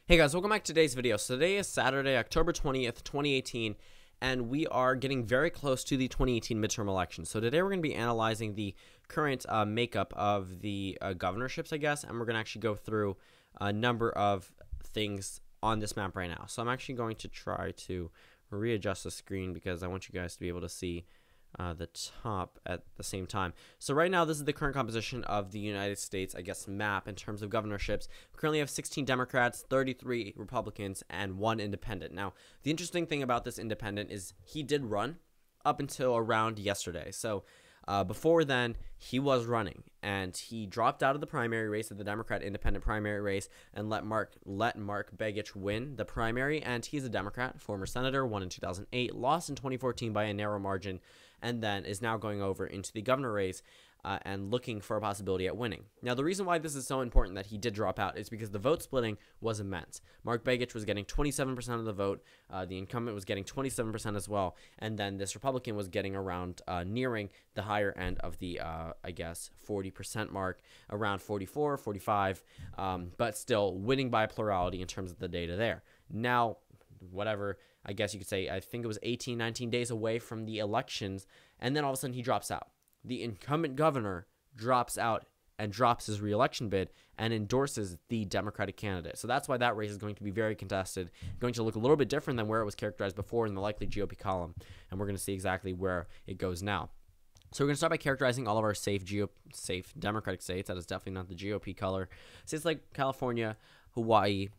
Hey guys, welcome back to today's video. So today is Saturday, October 20th, 2018, and we are getting very close to the 2018 midterm election. So today we're going to be analyzing the current makeup of the governorships, I guess, and we're going to actually go through a number of things on this map right now. So I'm actually going to try to readjust the screen because I want you guys to be able to see the top at the same time. So right now, this is the current composition of the United States, I guess, map in terms of governorships. We currently have 16 Democrats, 33 Republicans, and 1 independent. Now, the interesting thing about this independent is he did run up until around yesterday. So before then, he was running, and he dropped out of the primary race, of the Democrat independent primary race, and let Mark Begich win the primary. And he's a Democrat, former senator, won in 2008, lost in 2014 by a narrow margin, and then is now going over into the governor race and looking for a possibility at winning. Now, the reason why this is so important that he did drop out is because the vote splitting was immense. Mark Begich was getting 27% of the vote. The incumbent was getting 27% as well. And then this Republican was getting around nearing the higher end of the, I guess, 40% mark, around 44, 45, but still winning by plurality in terms of the data there. Now, whatever, I guess you could say, I think it was 18, 19 days away from the elections, and then all of a sudden he drops out. The incumbent governor drops out and drops his re-election bid and endorses the Democratic candidate. So that's why that race is going to be very contested, going to look a little bit different than where it was characterized before in the likely GOP column, and we're going to see exactly where it goes now. So we're going to start by characterizing all of our safe Democratic states. That is definitely not the GOP color. States like California, Hawaii,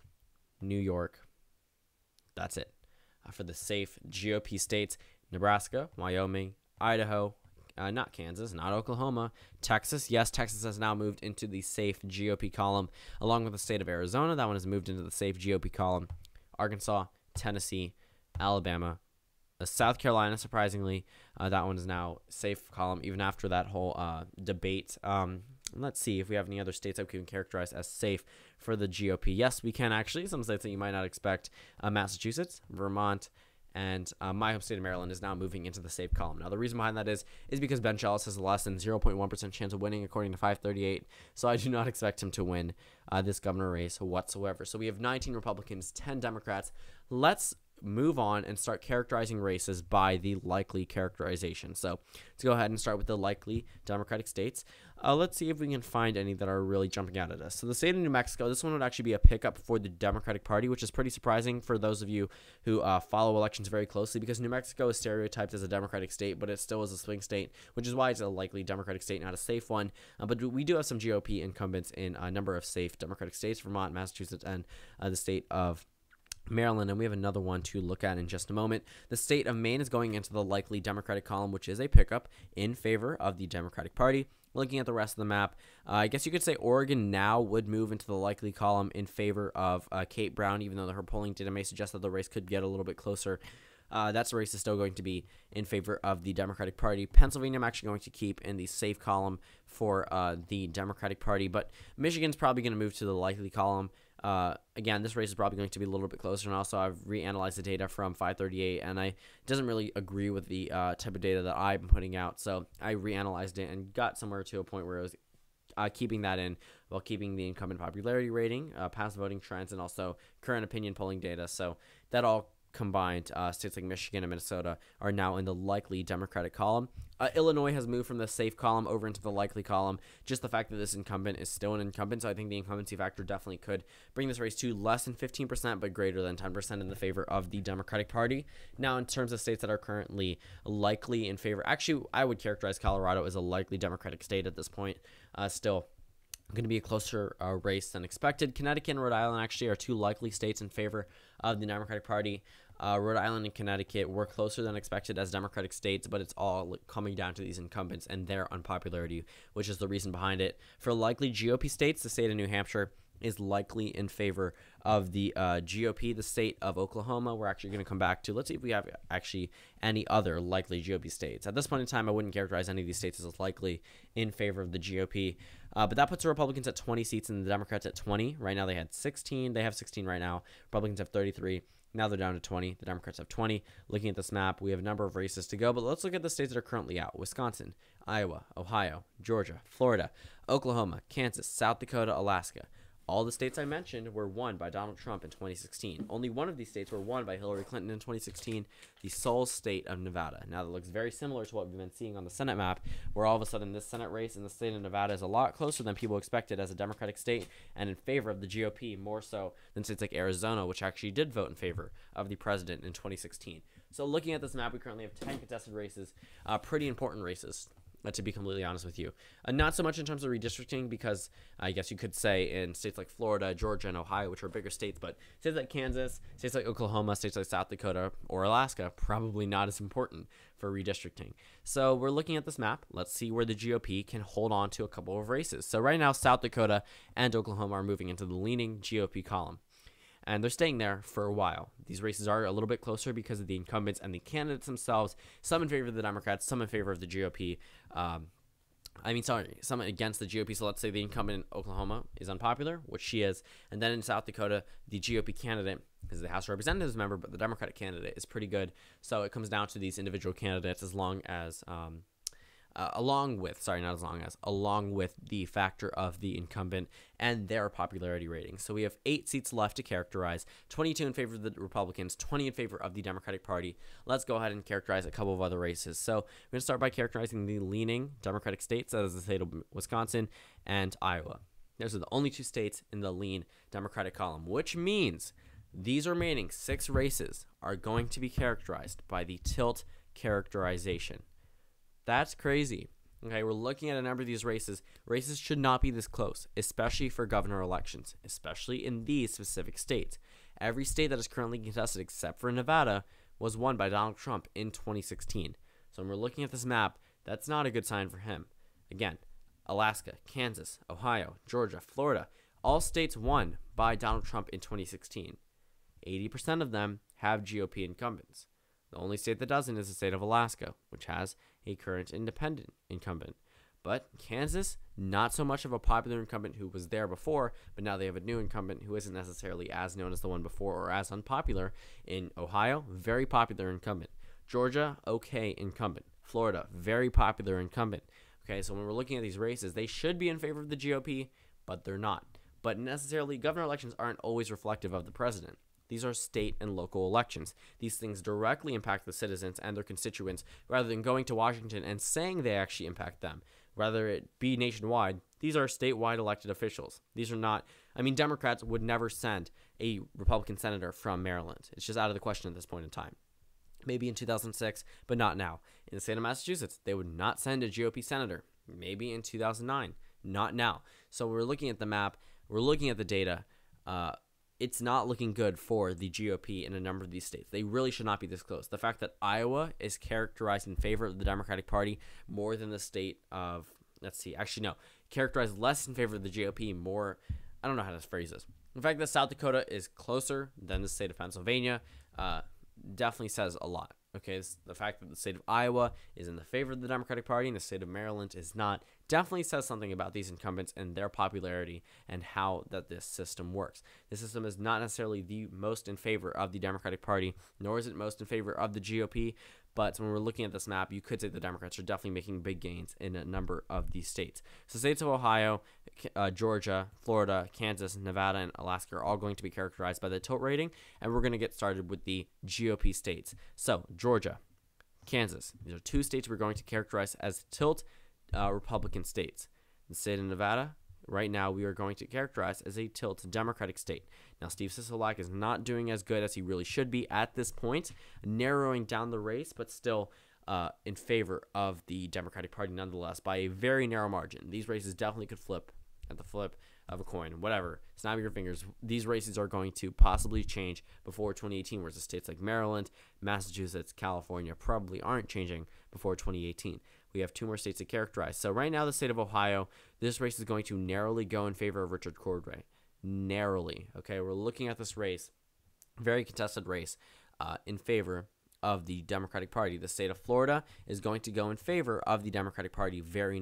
New York. That's it. For the safe GOP states, Nebraska, Wyoming, Idaho, not Kansas, not Oklahoma, Texas. Yes, Texas has now moved into the safe GOP column, along with the state of Arizona. That one has moved into the safe GOP column. Arkansas, Tennessee, Alabama, South Carolina, surprisingly, that one is now safe column, even after that whole debate. Let's see if we have any other states that we can characterize as safe for the GOP. Yes, we can actually. Some states that you might not expect. Massachusetts, Vermont, and my home state of Maryland is now moving into the safe column. Now, the reason behind that is because Ben Chalice has a less than 0.1% chance of winning, according to 538. So I do not expect him to win this governor race whatsoever. So we have 19 Republicans, 10 Democrats. Let's move on and start characterizing races by the likely characterization. So let's go ahead and start with the likely Democratic states. Let's see if we can find any that are really jumping out at us. So the state of New Mexico, this one would actually be a pickup for the Democratic Party, which is pretty surprising for those of you who follow elections very closely, because New Mexico is stereotyped as a Democratic state, but it still is a swing state, which is why it's a likely Democratic state, not a safe one. But we do have some GOP incumbents in a number of safe Democratic states, Vermont, Massachusetts, and the state of Maryland, and we have another one to look at in just a moment. The state of Maine is going into the likely Democratic column, which is a pickup in favor of the Democratic Party. Looking at the rest of the map, I guess you could say Oregon now would move into the likely column in favor of Kate Brown, even though her polling data may suggest that the race could get a little bit closer. That race is still going to be in favor of the Democratic Party. Pennsylvania, I'm actually going to keep in the safe column for the Democratic Party, but Michigan's probably going to move to the likely column. Again, this race is probably going to be a little bit closer, and also I've reanalyzed the data from 538, and it doesn't really agree with the type of data that I'm putting out, so I reanalyzed it and got somewhere to a point where it was keeping that in while keeping the incumbent popularity rating, past voting trends, and also current opinion polling data. So that all combined, states like Michigan and Minnesota are now in the likely Democratic column. Illinois has moved from the safe column over into the likely column. Just the fact that this incumbent is still an incumbent, so I think the incumbency factor definitely could bring this race to less than 15%, but greater than 10% in the favor of the Democratic Party. Now, in terms of states that are currently likely in favor, actually, I would characterize Colorado as a likely Democratic state at this point. Still going to be a closer race than expected. Connecticut and Rhode Island actually are two likely states in favor of the Democratic Party. Rhode Island and Connecticut were closer than expected as Democratic states, but it's all coming down to these incumbents and their unpopularity, which is the reason behind it. For likely GOP states, the state of New Hampshire is likely in favor of the GOP. The state of Oklahoma, we're actually going to come back to. Let's see if we have actually any other likely GOP states. At this point in time, I wouldn't characterize any of these states as likely in favor of the GOP. But that puts the Republicans at 20 seats and the Democrats at 20. Right now they had 16. They have 16 right now. Republicans have 33. Now they're down to 20. The Democrats have 20. Looking at this map, we have a number of races to go, but let's look at the states that are currently out. Wisconsin, Iowa, Ohio, Georgia, Florida, Oklahoma, Kansas, South Dakota, Alaska. All the states I mentioned were won by Donald Trump in 2016. Only one of these states were won by Hillary Clinton in 2016, the sole state of Nevada. Now, that looks very similar to what we've been seeing on the Senate map, where all of a sudden this Senate race in the state of Nevada is a lot closer than people expected as a Democratic state and in favor of the GOP, more so than states like Arizona, which actually did vote in favor of the president in 2016. So looking at this map, we currently have 10 contested races, pretty important races, to be completely honest with you. Not so much in terms of redistricting, because I guess you could say in states like Florida, Georgia, and Ohio, which are bigger states, but states like Kansas, states like Oklahoma, states like South Dakota, or Alaska, probably not as important for redistricting. So we're looking at this map. Let's see where the GOP can hold on to a couple of races. So right now, South Dakota and Oklahoma are moving into the leaning GOP column, and they're staying there for a while. These races are a little bit closer because of the incumbents and the candidates themselves, some in favor of the Democrats, some in favor of the GOP. Some against the GOP. So let's say the incumbent in Oklahoma is unpopular, which she is, and then in South Dakota, the GOP candidate is the House of Representatives member, but the Democratic candidate is pretty good. So it comes down to these individual candidates along with the factor of the incumbent and their popularity rating. So we have 8 seats left to characterize, 22 in favor of the Republicans, 20 in favor of the Democratic Party. Let's go ahead and characterize a couple of other races. So we're going to start by characterizing the leaning Democratic states, that is the state of Wisconsin and Iowa. Those are the only 2 states in the lean Democratic column, which means these remaining 6 races are going to be characterized by the tilt characterization. That's crazy. Okay, we're looking at a number of these races. Races should not be this close, especially for governor elections, especially in these specific states. Every state that is currently contested, except for Nevada, was won by Donald Trump in 2016. So when we're looking at this map, that's not a good sign for him. Again, Alaska, Kansas, Ohio, Georgia, Florida, all states won by Donald Trump in 2016. 80% of them have GOP incumbents. The only state that doesn't is the state of Alaska, which has a current independent incumbent. But Kansas, not so much of a popular incumbent who was there before, but now they have a new incumbent who isn't necessarily as known as the one before or as unpopular. In Ohio, very popular incumbent. Georgia, okay incumbent. Florida, very popular incumbent. Okay, so when we're looking at these races, they should be in favor of the GOP, but they're not. But necessarily, governor elections aren't always reflective of the president. These are state and local elections. These things directly impact the citizens and their constituents rather than going to Washington and saying they actually impact them. Rather it be nationwide, these are statewide elected officials. These are not, Democrats would never send a Republican senator from Maryland. It's just out of the question at this point in time. Maybe in 2006, but not now. In the state of Massachusetts, they would not send a GOP senator. Maybe in 2009, not now. So we're looking at the map, we're looking at the data. It's not looking good for the GOP in a number of these states. They really should not be this close. The fact that Iowa is characterized in favor of the Democratic Party more than the state of, characterized less in favor of the GOP more, I don't know how to phrase this. The fact that South Dakota is closer than the state of Pennsylvania definitely says a lot. Okay, the fact that the state of Iowa is in the favor of the Democratic Party and the state of Maryland is not definitely says something about these incumbents and their popularity and how that this system works. This system is not necessarily the most in favor of the Democratic Party, nor is it most in favor of the GOP, but when we're looking at this map, you could say the Democrats are definitely making big gains in a number of these states. So states of Ohio, Georgia, Florida, Kansas, Nevada, and Alaska are all going to be characterized by the tilt rating, and we're going to get started with the GOP states. So Georgia, Kansas, these are 2 states we're going to characterize as tilt Republican states. The state of Nevada, right now we are going to characterize as a tilt Democratic state. Now Steve Sisolak is not doing as good as he really should be at this point, narrowing down the race, but still in favor of the Democratic Party nonetheless by a very narrow margin. These races definitely could flip at the flip of a coin, whatever. Snap your fingers. These races are going to possibly change before 2018, whereas the states like Maryland, Massachusetts, California probably aren't changing before 2018. We have 2 more states to characterize. So right now, the state of Ohio, this race is going to narrowly go in favor of Richard Cordray. Narrowly. Okay, we're looking at this race, very contested race, in favor of the Democratic Party. The state of Florida is going to go in favor of the Democratic Party very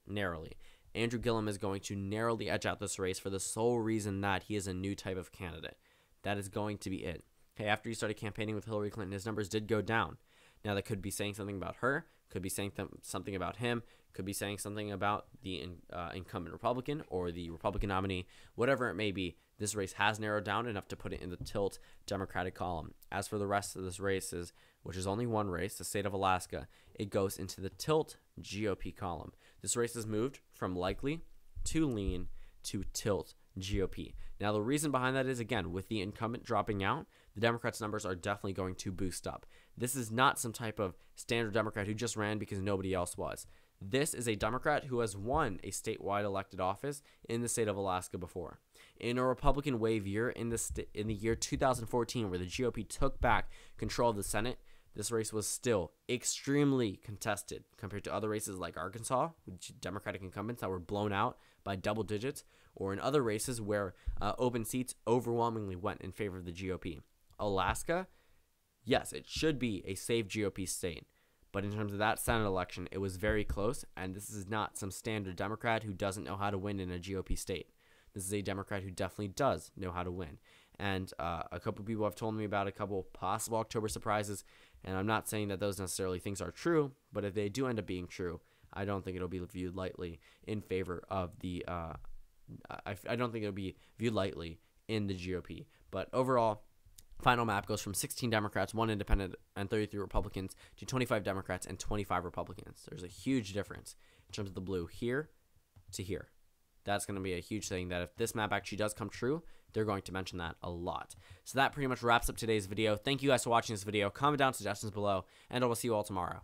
narrowly. Andrew Gillum is going to narrowly edge out this race for the sole reason that he is a new type of candidate. That is going to be it. Okay, after he started campaigning with Hillary Clinton, his numbers did go down. Now, that could be saying something about her, could be saying something about him, Could be saying something about the incumbent Republican or the Republican nominee, whatever it may be. This race has narrowed down enough to put it in the tilt Democratic column. As for the rest of this races, which is only one race, the state of Alaska, it goes into the tilt GOP column. This race has moved from likely to lean to tilt GOP. Now, the reason behind that is, again, with the incumbent dropping out, the Democrats' numbers are definitely going to boost up. This is not some type of standard Democrat who just ran because nobody else was. This is a Democrat who has won a statewide elected office in the state of Alaska before. In a Republican wave year in the year 2014, where the GOP took back control of the Senate, this race was still extremely contested compared to other races like Arkansas, with Democratic incumbents that were blown out by double digits, or in other races where open seats overwhelmingly went in favor of the GOP. Alaska, yes, it should be a safe GOP state. But in terms of that Senate election, it was very close, and this is not some standard Democrat who doesn't know how to win in a GOP state. This is a Democrat who definitely does know how to win. And a couple people have told me about a couple possible October surprises, and I'm not saying that those necessarily things are true, but if they do end up being true, I don't think it'll be viewed lightly in favor of the I don't think it'll be viewed lightly in the GOP. But overall, final map goes from 16 Democrats, 1 independent, and 33 Republicans to 25 Democrats and 25 Republicans. There's a huge difference in terms of the blue here to here. That's going to be a huge thing that if this map actually does come true, they're going to mention that a lot. So that pretty much wraps up today's video. Thank you guys for watching this video. Comment down suggestions below, and I will see you all tomorrow.